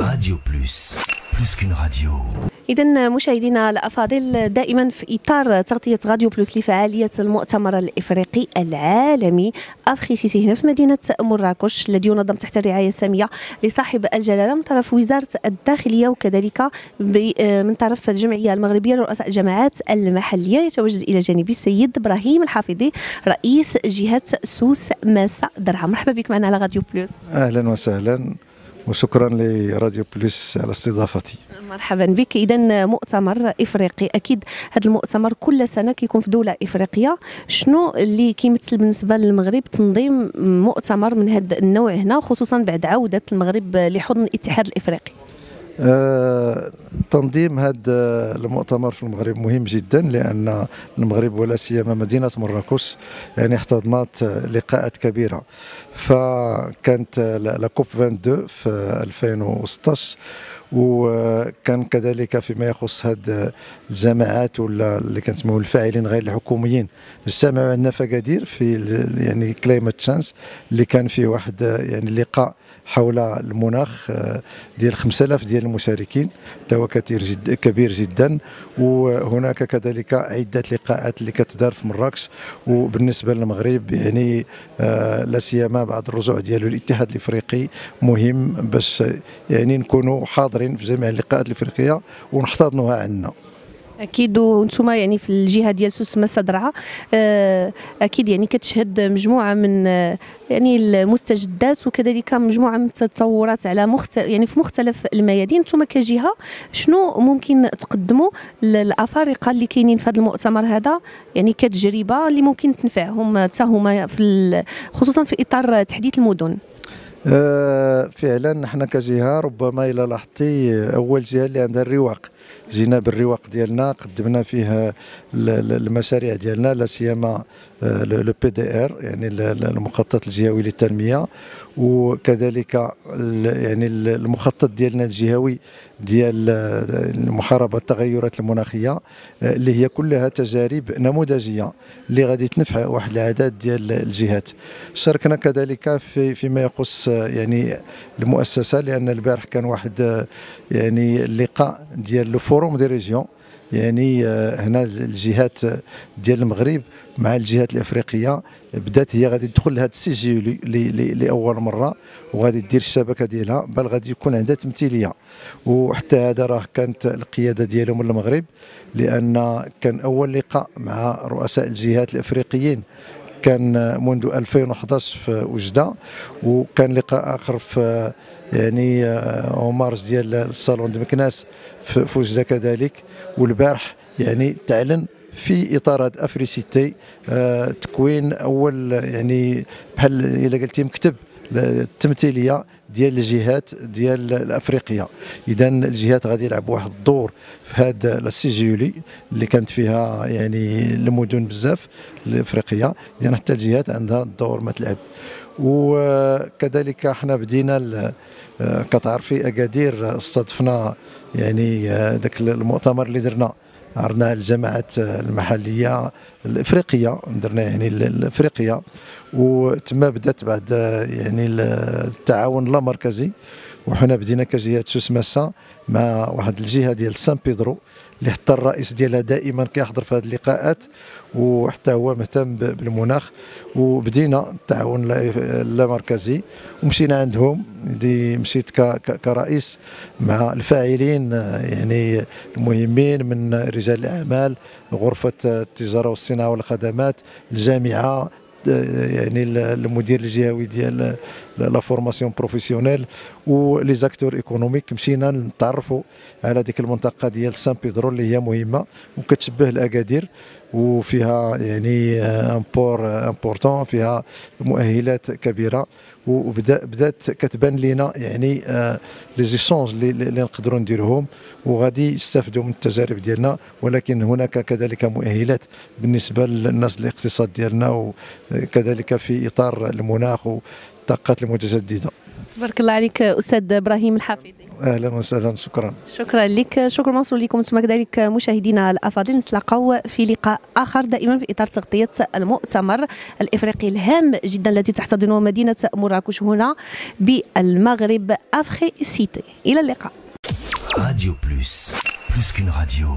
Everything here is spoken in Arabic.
راديو بلوس qu'une radio. إذا مشاهدينا الأفاضل، دائما في إطار تغطية راديو بلوس لفعالية المؤتمر الإفريقي العالمي أفخيسيسي هنا في مدينة مراكش، الذي ينظم تحت الرعاية السامية لصاحب الجلالة من طرف وزارة الداخلية وكذلك من طرف الجمعية المغربية لرؤساء الجماعات المحلية. يتواجد إلى جانبي السيد إبراهيم الحافظي رئيس جهة سوس ماسا درعا. مرحبا بك معنا على راديو بلوس. أهلا وسهلا وشكرا لراديو بلوس على استضافتي. مرحبا بك. إذا مؤتمر إفريقي، أكيد هذا المؤتمر كل سنة كيكون في دولة إفريقية. شنو اللي كيمثل بالنسبة للمغرب تنظيم مؤتمر من هذا النوع هنا، خصوصا بعد عودة المغرب لحضن الاتحاد الإفريقي؟ تنظيم هذا المؤتمر في المغرب مهم جدا، لأن المغرب ولا سيما مدينة مراكش يعني احتضنت لقاءات كبيرة. فكانت لا كوب 22 في 2016، وكان كذلك فيما يخص هاد الجماعات ولا اللي كنسميو الفاعلين غير الحكوميين اجتمعوا عندنا في أكادير في يعني كلايمت تشانس، اللي كان فيه واحد يعني لقاء حول المناخ ديال 5000 ديال المشاركين، توا كبير جدا. وهناك كذلك عدة لقاءات اللي كتدار في مراكش. وبالنسبة للمغرب يعني لا سيما بعد الرجوع ديالو للاتحاد الافريقي مهم باش يعني نكونوا حاضرين في جميع اللقاءات الافريقيه ونحتضنوها عندنا. اكيد. وانتم يعني في الجهه ديال سوس ماسا درعا اكيد يعني كتشهد مجموعه من يعني المستجدات وكذلك مجموعه من التطورات على يعني في مختلف الميادين. انتم كجهه شنو ممكن تقدموا للافارقه اللي كاينين في هذا المؤتمر هذا، يعني كتجربه اللي ممكن تنفعهم حتى هما خصوصا في اطار تحديث المدن؟ فعلا نحن كجهه ربما الى لاحظتي اول جهه اللي عندها الرواق، جينا بالرواق ديالنا، قدمنا فيه المشاريع ديالنا لا سيما لو بي دي ار يعني المخطط الجهوي للتنميه، وكذلك يعني المخطط ديالنا الجهوي ديال محاربه التغيرات المناخيه، اللي هي كلها تجارب نموذجيه اللي غادي تنفع واحد العدد ديال الجهات. شاركنا كذلك فيما يخص يعني المؤسسه، لان البارح كان واحد يعني اللقاء ديال لو فوروم دي ريجيون، يعني هنا الجهات ديال المغرب مع الجهات الافريقيه بدات هي غادي تدخل لهذا السي جي لاول مره، وغادي دير الشبكه ديالها، بل غادي يكون عندها تمثيليه. وحتى هذا راه كانت القياده ديالهم من المغرب، لان كان اول لقاء مع رؤساء الجهات الافريقيين كان منذ 2011 في وجده، وكان لقاء اخر في يعني مارس ديال الصالون دو مكناس في وجده كذلك. والبارح يعني تعلن في اطار هذا افريسيتي تكوين اول يعني بحال الا قلتي مكتب التمثيليه ديال الجهات ديال الافريقيه. اذا الجهات غادي يلعبوا واحد الدور في هذا السي جيولي اللي كانت فيها يعني المدن بزاف الافريقيه، اذا حتى الجهات عندها الدور ما تلعب. وكذلك احنا بدينا كتعرفي اكادير استضفنا يعني ذاك المؤتمر اللي درنا، عرضنا الجماعات المحليه الافريقيه، درنا يعني الافريقيه، وتما بدات بعد يعني التعاون اللامركزي. وحنا بدينا كجهه سوس ماسا مع واحد الجهه ديال سان بيدرو اللي حتى الرئيس ديالها دائما كيحضر في هذه اللقاءات، وحتى هو مهتم بالمناخ. وبدينا التعاون اللامركزي ومشينا عندهم، مشيت كرئيس مع الفاعلين يعني المهمين من رجال الاعمال، غرفه التجاره والصناعه والخدمات، الجامعه، يعني المدير الجهوي ديال لا فورماسيون بروفيسيونيل ولي زاكتور ايكونوميك. مشينا نتعرفوا على ديك المنطقه ديال سان بيدرو اللي هي مهمه وكتشبه الاكادير، وفيها يعني امبور امبورطون، فيها مؤهلات كبيره. بدات كتبان لينا يعني لي زيشونج اللي نقدروا نديروهم وغادي يستافدوا من التجارب ديالنا. ولكن هناك كذلك مؤهلات بالنسبه للناس الاقتصاد ديالنا، وكذلك في اطار المناخ والطاقات المتجدده. تبارك الله عليك أستاذ إبراهيم الحفيظي. اهلا وسهلا، شكرا. شكرا لك، شكر موصول لكم انتم كذلك مشاهدينا الافاضل. نتلاقاو في لقاء اخر دائما في اطار تغطيه المؤتمر الافريقي الهام جدا الذي تحتضنه مدينه مراكش هنا بالمغرب افخي سيتي. الى اللقاء. Radio Plus, plus qu'une radio.